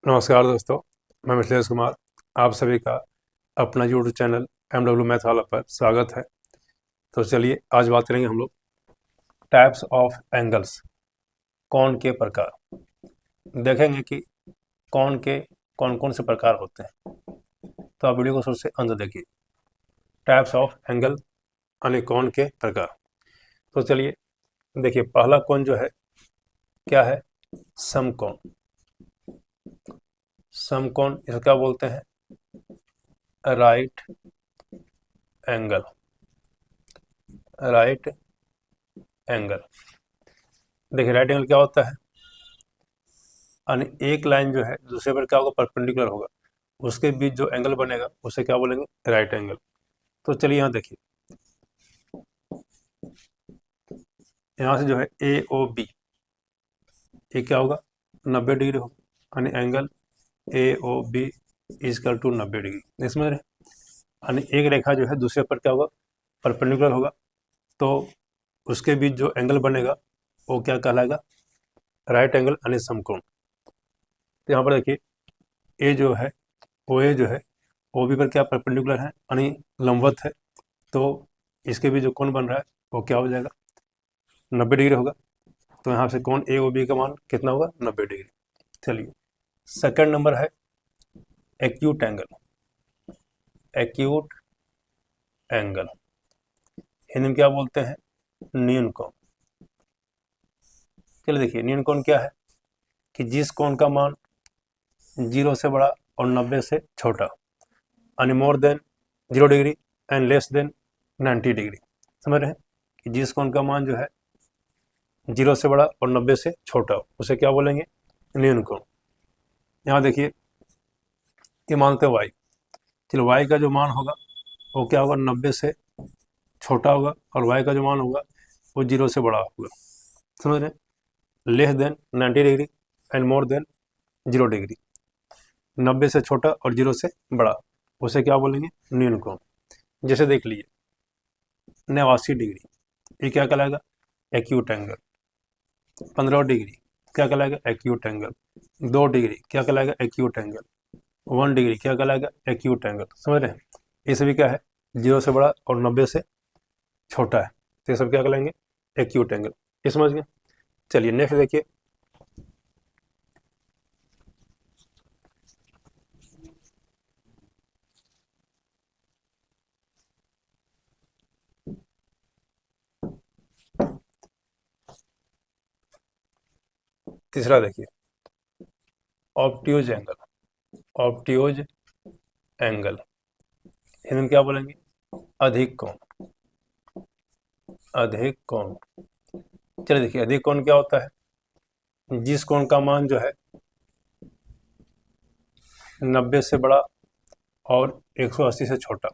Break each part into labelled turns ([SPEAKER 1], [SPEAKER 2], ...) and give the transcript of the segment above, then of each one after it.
[SPEAKER 1] नमस्कार दोस्तों, मैं मिथिलेश कुमार। आप सभी का अपना यूट्यूब चैनल MW मैथ वाला पर स्वागत है। तो चलिए आज बात करेंगे हम लोग टाइप्स ऑफ एंगल्स, कोण के प्रकार। देखेंगे कि कोण के कौन कौन से प्रकार होते हैं। तो आप वीडियो को शुरू से अंत देखिए। टाइप्स ऑफ एंगल यानी कोण के प्रकार। तो चलिए देखिए, पहला कोण जो है क्या है? समकोण। समकोण इसको क्या बोलते हैं? Right angle. Right angle. देखिए राइट एंगल क्या होता है? यानी एक लाइन जो है दूसरे पर क्या होगा? परपेंडिकुलर होगा, उसके बीच जो एंगल बनेगा उसे क्या बोलेंगे? Right angle. तो चलिए यहाँ देखिए, यहाँ से जो है AOB, ये क्या होगा? 90 डिग्री होगा। यानी angle AOB is equal to 90 degree. नहीं समझ रहे? यानी एक रेखा जो है दूसरे पर क्या होगा? परपेंडिकुलर होगा, तो उसके बीच जो एंगल बनेगा वो क्या कहलाएगा? राइट एंगल यानी समकोण। तो यहाँ पर देखिए, ए जो है OA जो है OB पर क्या परपेंडिकुलर है यानी लंबवत है, तो इसके भी जो कोण बन रहा है वो क्या हो जाएगा? 90 डिग्री होगा। तो यहाँ से कोण AOB का मान कितना होगा? 90 डिग्री। चलिए सेकंड नंबर है acute angle. Acute angle Hindi में क्या बोलते हैं? न्यून कोण। चलिए देखिए, न्यून कोण क्या है कि जिस कोण का मान 0 से बड़ा और 90 से छोटा, यानी more than 0 degree and less than 90 degree. समझ रहे हैं कि जिस कोण का मान जो है 0 से बड़ा और 90 से छोटा उसे क्या बोलेंगे? न्यून कोण। यहाँ देखिए, ये मानते हैं y। चलो y का जो मान होगा वो क्या होगा? 90 से छोटा होगा, और y का जो मान होगा वो 0 से बड़ा होगा। समझ रहे? Less than 90 degree and more then 0 degree. 90 से छोटा और 0 से बड़ा उसे क्या बोलेंगे? न्यून कोण। जैसे देख लीजिए 89 डिग्री, ये क्या कहलाएगा? Acute angle. 15 डिग्री क्या कहलाएगा? Acute angle. 2 डिग्री क्या कहलाएगा? Acute angle. 1 डिग्री क्या कहलाएगा? Acute angle. समझ रहे हैं? ये सभी क्या है? 0 से बड़ा और 90 से छोटा है, तो ये सब क्या कहलाएंगे? Acute angle. ये समझ गए? चलिए नेक्स्ट देखिए, तीसरा देखिए, obtuse angle. Obtuse angle Hindi में क्या बोलेंगे? अधिक कोण। अधिक कोण। चलिए देखिए, अधिक कोण क्या होता है? जिस कोण का मान जो है 90 से बड़ा और 180 से छोटा।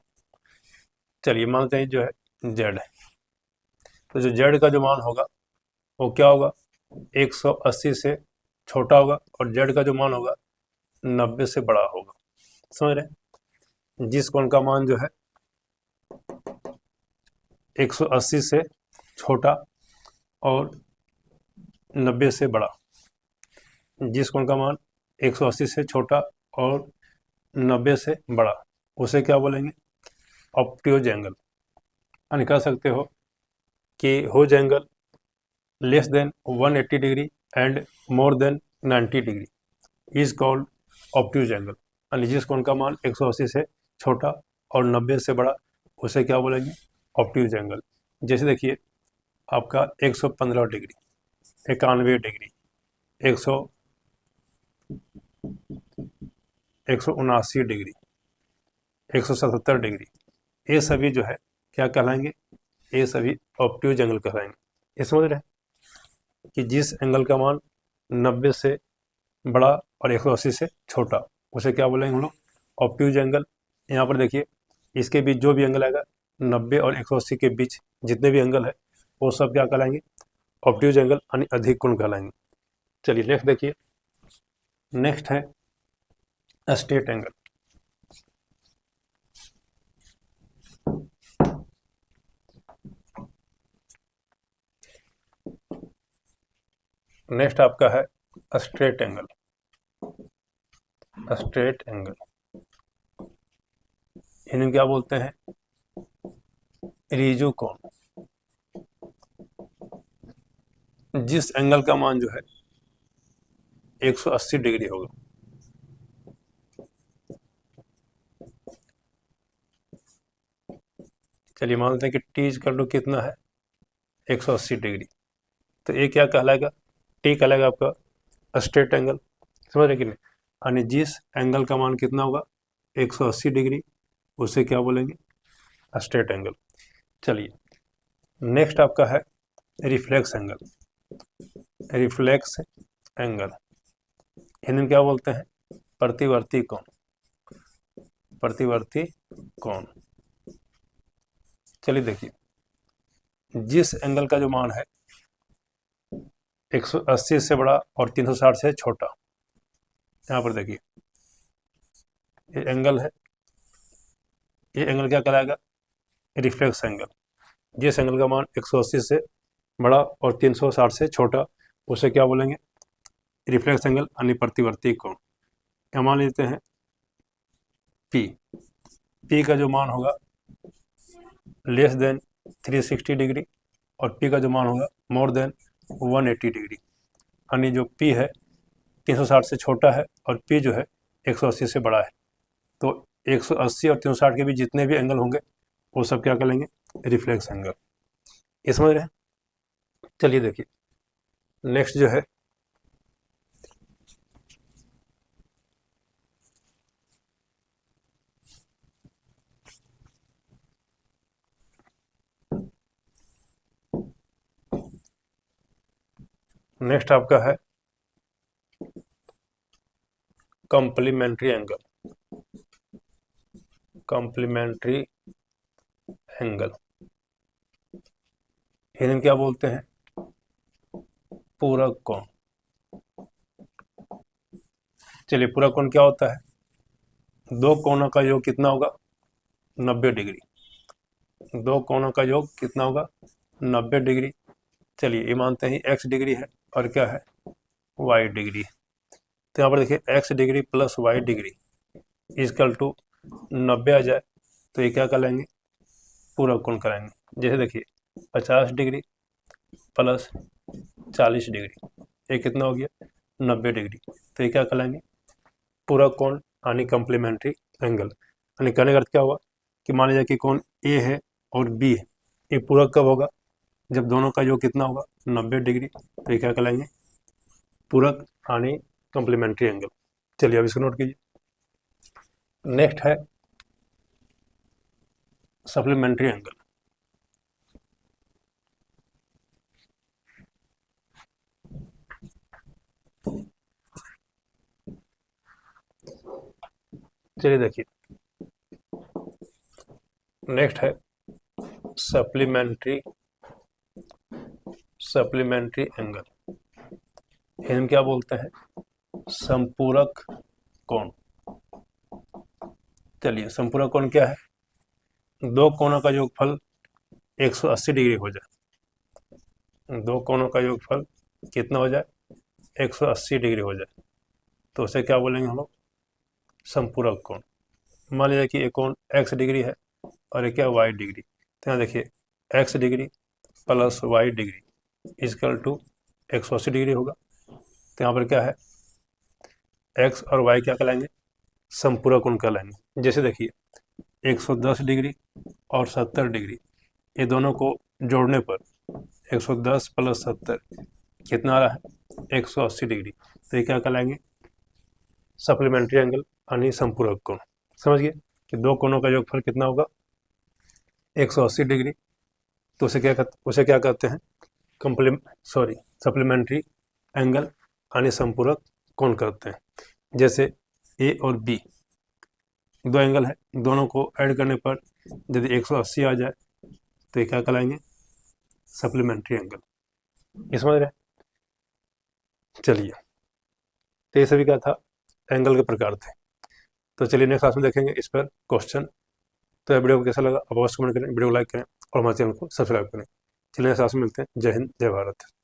[SPEAKER 1] चलिए मानते हैं जो है जेड है, तो जो जेड का जो मान होगा वो क्या होगा? 180 से छोटा होगा, और जेड का जो मान होगा 90 से बड़ा होगा। समझ रहे हैं? जिस कोण का मान जो है 180 से छोटा और 90 से बड़ा, जिस कोण का मान 180 से छोटा और 90 से बड़ा उसे क्या बोलेंगे? Obtuse angle. यानी कह सकते हो कि whose angle less than 180 degree and more than 90 degree is called obtuse angle. यानी जिस कोण का मान 180 से छोटा और 90 से बड़ा उसे क्या बोलेंगे? Obtuse angle. जैसे देखिए आपका 115 डिग्री, 91 डिग्री, 100 179 डिग्री, 177 डिग्री, ये सभी जो है क्या कहलाएंगे? ये सभी ऑब्ट्यूज एंगल कहलाएंगे। ये समझ रहे हैं कि जिस एंगल का मान 90 से बड़ा और 180 से छोटा उसे क्या बोलेंगे हम लोग? Obtuse angle. यहाँ पर देखिए, इसके बीच जो भी एंगल आएगा 90 और 180 के बीच जितने भी एंगल है वो सब क्या कहलाएंगे? ऑब्ट्यूज एंगल यानी अधिक कोण कहलाएंगे। चलिए नेक्स्ट देखिए, नेक्स्ट है स्ट्रेट एंगल। नेक्स्ट आपका है स्ट्रेट एंगल। स्ट्रेट एंगल, इन्हें क्या बोलते हैं? रिजु कोण। जिस एंगल का मान जो है 180 डिग्री होगा, चलिए मान लेते हैं कि टी इक्वल टू कितना है 180 डिग्री, तो ये क्या कहलाएगा? टी कहलाएगा आपका स्ट्रेट एंगल, समझ रहे कि नहीं? यानी जिस एंगल का मान कितना होगा 180 डिग्री, उसे क्या बोलेंगे? Straight angle. चलिए नेक्स्ट आपका है रिफ्लेक्स एंगल। रिफ्लेक्स एंगल इन्हें क्या बोलते हैं? प्रतिवर्ती कोण। प्रतिवर्ती कोण। चलिए देखिए, जिस एंगल का जो मान है 180 से बड़ा और 360 से छोटा, यहाँ पर देखिए ये एंगल है, ये एंगल क्या कहलाएगा? Reflex angle. जिस एंगल का मान 180 से बड़ा और 360 से छोटा, उसे क्या बोलेंगे? रिफ्लेक्स एंगल यानी प्रतिवर्ती कोण। क्या मान लेते हैं? पी। पी का जो मान होगा लेस देन 360 डिग्री और पी का जो मान होगा मोर देन 180 डिग्री, यानी जो पी है 360 से छोटा है और पी जो है 180 से बड़ा है। तो 180 और 360 के बीच जितने भी एंगल होंगे वो सब क्या कर लेंगे? Reflex angle. ये समझ रहे हैं? चलिए देखिए नेक्स्ट जो है नेक्स्ट आपका है कॉम्प्लीमेंट्री एंगल। कॉम्प्लीमेंट्री एंगल इन्हें क्या बोलते हैं? पूरक कोण। चलिए पूरक कोण क्या होता है? दो कोणों का योग कितना होगा? 90 डिग्री। दो कोणों का योग कितना होगा? 90 डिग्री। चलिए ये मानते हैं x डिग्री है और क्या है? y degree. तो यहाँ पर देखिए x degree plus y degree equal to 90 आ जाए तो ये क्या कराएंगे? पूरक कोण कराएंगे। जैसे देखिए 50 डिग्री प्लस 40 डिग्री, ये कितना हो गया? 90 डिग्री। तो ये क्या कहलाएंगे? पूरक कोण यानी कॉम्प्लीमेंट्री एंगल। यानी कहने का अर्थ क्या हुआ कि मान लीजिए कि कोण ए है और बी है, ये पूरक कब होगा? जब दोनों का योग कितना होगा? 90 डिग्री। तो ये क्या कहलाएंगे? पूरक यानी कॉम्प्लीमेंट्री एंगल। चलिए अब इसको नोट कीजिए। नेक्स्ट है सप्लीमेंट्री एंगल। चलिए देखिए नेक्स्ट है सप्लीमेंट्री एंगल। इन्हें क्या बोलते हैं? संपूरक कोण। चलिए संपूरक कोण क्या है? दो कोणों का योगफल 180 डिग्री हो जाए। दो कोणों का योगफल कितना हो जाए? 180 डिग्री हो जाए तो उसे क्या बोलेंगे हम लोग? संपूरक कोण। मान लीजिए कि एक कोण x डिग्री है और एक क्या? y degree. तो यहाँ देखिए x degree plus y degree equal to 180 degree होगा। तो यहाँ पर क्या है? x और y क्या कहलाएंगे? संपूरक कोण कहलाएंगे। जैसे देखिए 110 डिग्री और 70 डिग्री, ये दोनों को जोड़ने पर 110 प्लस 70 कितना आ रहा है? 180 डिग्री। तो ये क्या कहलाएंगे? सप्लीमेंट्री एंगल यानी संपूरक कोण। समझ गए कि दो कोणों का योगफल कितना होगा? 180 डिग्री। तो उसे क्या कहते हैं? सप्लीमेंट्री एंगल यानी संपूरक कोण कहते हैं। जैसे ए और बी दो एंगल है, दोनों को ऐड करने पर यदि 180 आ जाए तो ये क्या कहलाएंगे? Supplementary angle. ये समझ रहे हैं? चलिए तो ये सभी क्या था? एंगल के प्रकार थे। तो चलिए नेक्स्ट क्लास में देखेंगे इस पर क्वेश्चन। तो यह वीडियो को कैसा लगा आप अवश्य कमेंट करें, वीडियो को लाइक करें और हमारे चैनल को सब्सक्राइब करें। चलिए नेक्स्ट क्लास में मिलते हैं। जय हिंद, जय भारत।